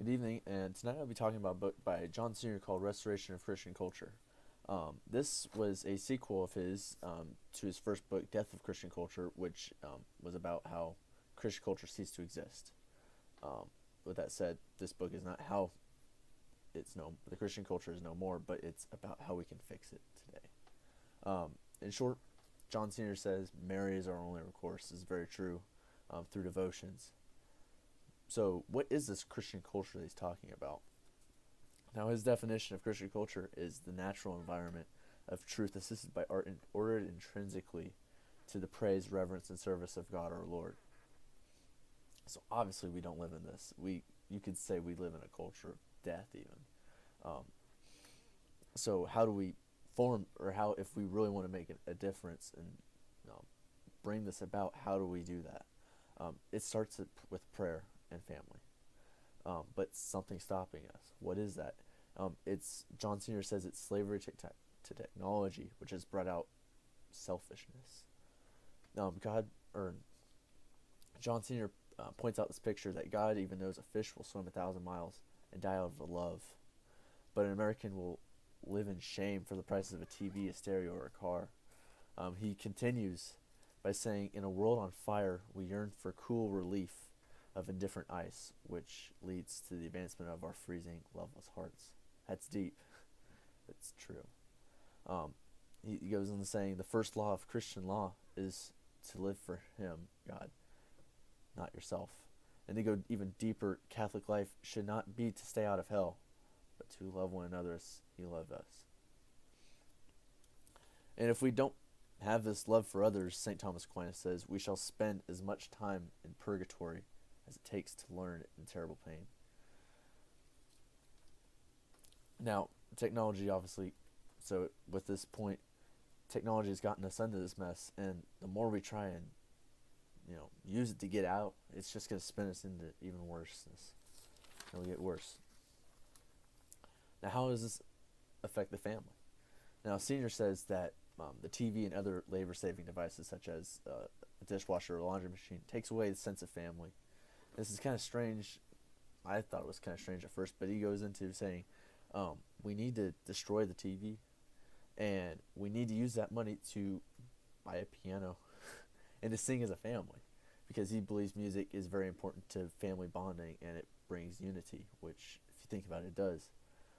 Good evening, and tonight I'll be talking about a book by John Senior called Restoration of Christian Culture. This was a sequel of his to his first book, Death of Christian Culture, which was about how Christian culture ceased to exist. Um, with that said, this book is not how the Christian culture is no more, but it's about how we can fix it today. In short, John Senior says Mary is our only recourse. This is very true through devotions. So, what is this Christian culture that he's talking about? Now, his definition of Christian culture is the natural environment of truth assisted by art and ordered intrinsically to the praise, reverence, and service of God our Lord. So, obviously, we don't live in this. You could say we live in a culture of death, even. Um, so, how do we form, or how, if we really want to make a difference and bring this about, how do we do that? It starts with prayer and family. But something's stopping us. What is that? It's John Senior says it's slavery to technology, which has brought out selfishness. God or John Senior points out this picture that God even knows a fish will swim 1,000 miles and die out of love, but an American will live in shame for the price of a TV, a stereo, or a car. He continues by saying, "In a world on fire, we yearn for cool relief of indifferent ice, which leads to the advancement of our freezing, loveless hearts." That's deep. It's true. He goes on to saying, the first law of Christian law is to live for Him, God, not yourself. And they go even deeper. Catholic life should not be to stay out of hell, but to love one another as He loved us. And if we don't have this love for others, St. Thomas Aquinas says, we shall spend as much time in purgatory as it takes to learn it in terrible pain. Now, technology, obviously, so with this point, technology has gotten us into this mess, and the more we try and use it to get out, it's just going to spin us into even worseness. It'll get worse. Now, how does this affect the family? Now, Senior says that the TV and other labor-saving devices, such as a dishwasher or a laundry machine, takes away the sense of family. This is kind of strange. I thought it was kind of strange at first, but he goes into saying we need to destroy the TV, and we need to use that money to buy a piano and to sing as a family, because he believes music is very important to family bonding, and it brings unity, which, if you think about it, it does.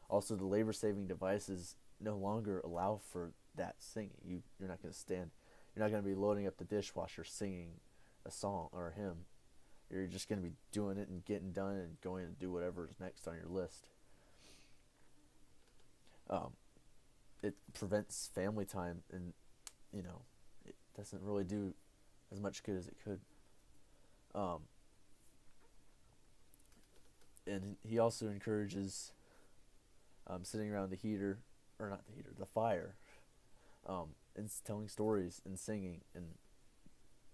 Also, the labor-saving devices no longer allow for that singing. You're not going to stand. You're not going to be loading up the dishwasher singing a song or a hymn. You're just going to be doing it and getting done and going to do whatever is next on your list. It prevents family time, and it doesn't really do as much good as it could. And he also encourages sitting around the heater, or not the heater, the fire, and telling stories and singing and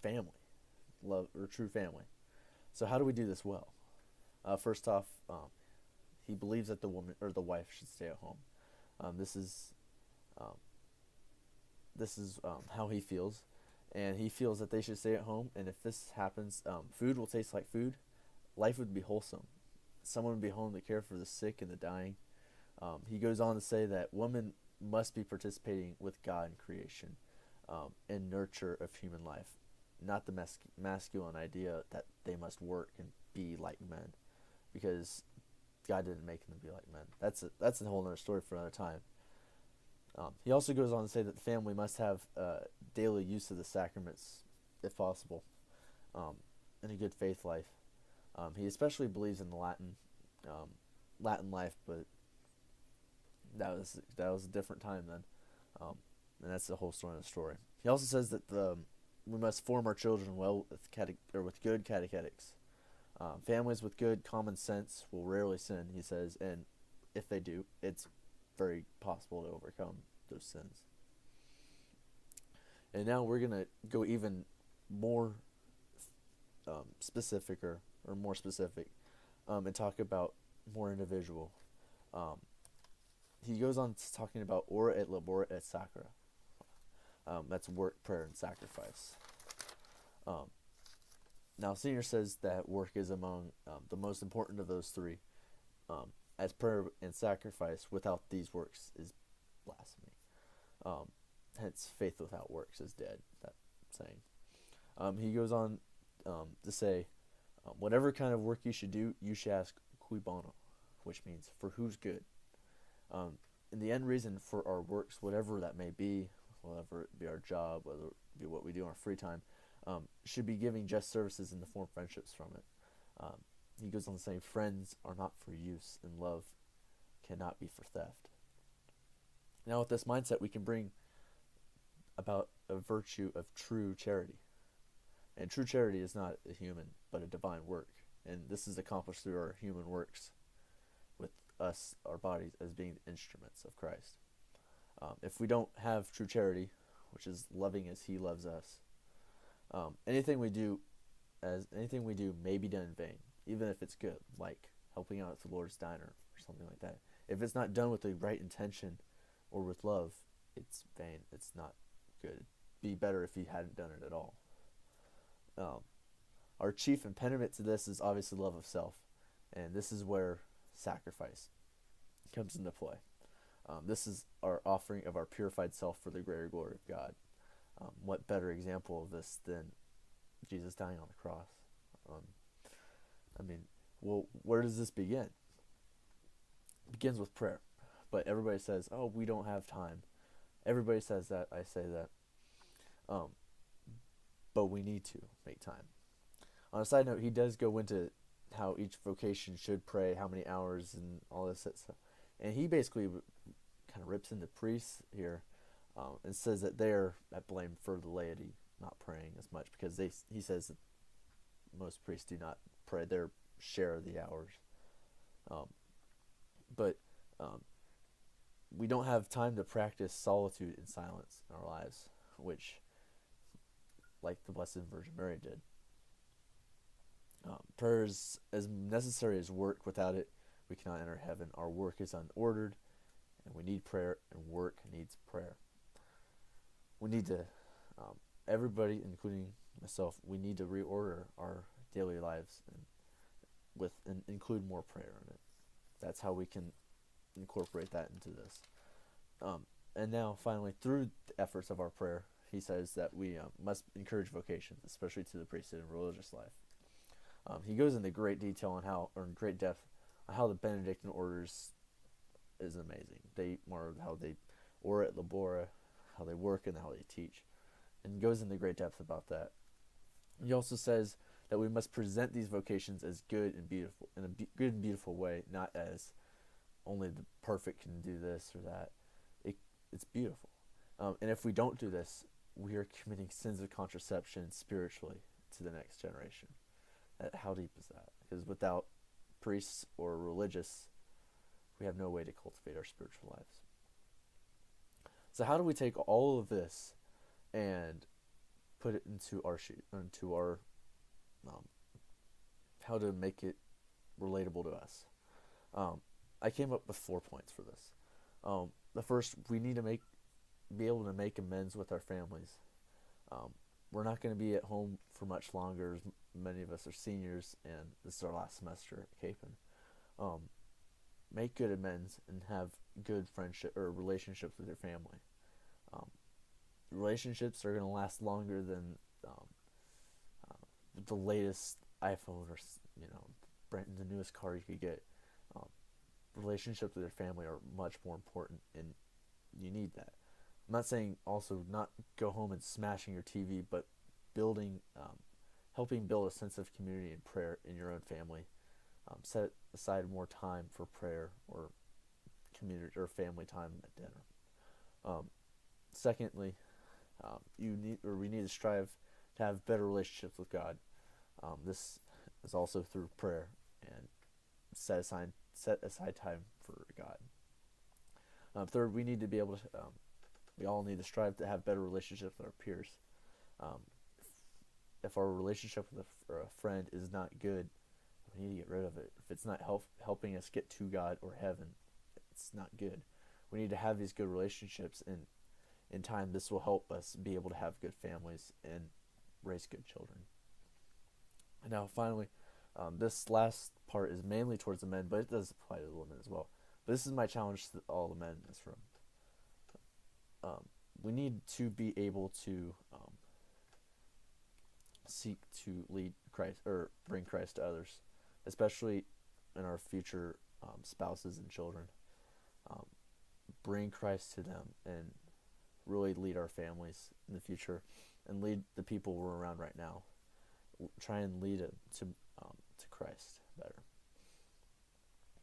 family, love, or true family. So how do we do this well? First off, he believes that the woman or the wife should stay at home. This is how he feels, and he feels that they should stay at home. And if this happens, food will taste like food. Life would be wholesome. Someone would be home to care for the sick and the dying. He goes on to say that women must be participating with God in creation and nurture of human life, not the masculine idea that they must work and be like men, because God didn't make them to be like men. That's a whole other story for another time. He also goes on to say that the family must have daily use of the sacraments, if possible, in a good faith life. He especially believes in the Latin life, but that was a different time then, and that's the whole story of the story. He also says that we must form our children well with good catechetics. Families with good common sense will rarely sin, he says, and if they do, it's very possible to overcome those sins. And now we're going to go even more specific, or more specific, and talk about more individual. He goes on to talking about ora et labora et sacra. That's work, prayer, and sacrifice. Now, Senior says that work is among the most important of those three, as prayer and sacrifice without these works is blasphemy. Um, Hence, faith without works is dead. That saying. He goes on to say, whatever kind of work you should do, you should ask cui bono, which means for whose good. And the end reason for our works, whatever that may be, whether it be our job, whether it be what we do in our free time, should be giving just services in the form of friendships from it. He goes on to say, friends are not for use, and love cannot be for theft. Now, with this mindset, we can bring about a virtue of true charity. And true charity is not a human, but a divine work. And this is accomplished through our human works, with us, our bodies, as being instruments of Christ. If we don't have true charity, which is loving as He loves us, anything we do may be done in vain, even if it's good, like helping out at the Lord's Diner or something like that. If it's not done with the right intention or with love, it's vain. It's not good. It'd be better if He hadn't done it at all. Our chief impediment to this is obviously love of self, and this is where sacrifice comes into play. This is our offering of our purified self for the greater glory of God. What better example of this than Jesus dying on the cross? Where does this begin? It begins with prayer. But everybody says, oh, we don't have time. Everybody says that. I say that. But we need to make time. On a side note, he does go into how each vocation should pray, how many hours, and all this stuff. And he basically kind of rips into priests here and says that they're at blame for the laity not praying as much, because he says that most priests do not pray their share of the hours. But we don't have time to practice solitude and silence in our lives, which, like the Blessed Virgin Mary did. Prayer is as necessary as work. Without it, we cannot enter heaven. Our work is unordered, and we need prayer, and work needs prayer. We need to, everybody, including myself, we need to reorder our daily lives and include more prayer in it. That's how we can incorporate that into this. And now, finally, through the efforts of our prayer, he says that we must encourage vocations, especially to the priesthood and religious life. He goes into great detail in great depth on how the Benedictine orders is amazing. How they ora et labora, how they work and how they teach, and goes into great depth about that. He also says that we must present these vocations as good and beautiful, in a good and beautiful way, not as only the perfect can do this or that. It's beautiful. And if we don't do this, we are committing sins of contraception spiritually to the next generation. How deep is that? Because without priests or religious, we have no way to cultivate our spiritual lives. So how do we take all of this and put it into our how to make it relatable to us? I came up with 4 points for this. The first, we need to be able to make amends with our families. We're not going to be at home for much longer. Many of us are seniors, and this is our last semester at Capon. Make good amends and have good friendship or relationships with your family. Relationships are going to last longer than the latest iPhone or the newest car you could get. Relationships with your family are much more important, and you need that. I'm not saying also not go home and smashing your TV, but helping build a sense of community and prayer in your own family. Set aside more time for prayer or community or family time at dinner. Secondly, we need to strive to have better relationships with God. This is also through prayer and set aside time for God. Third, we need to be able to. We all need to strive to have better relationships with our peers. If our relationship with a friend is not good, we need to get rid of it. If it's not helping us get to God or heaven, it's not good. We need to have these good relationships, and in time, this will help us be able to have good families and raise good children. And now, finally, This last part is mainly towards the men, but it does apply to the women as well. But this is my challenge to all the men. Is from we need to be able to seek to lead Christ or bring Christ to others, especially in our future spouses and children. Um, bring Christ to them and really lead our families in the future and lead the people we're around right now. Try and lead it to Christ better.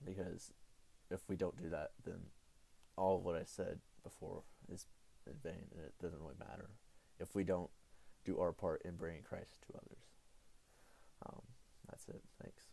Because if we don't do that, then all of what I said before is in vain, and it doesn't really matter if we don't do our part in bringing Christ to others. That's it. Thanks.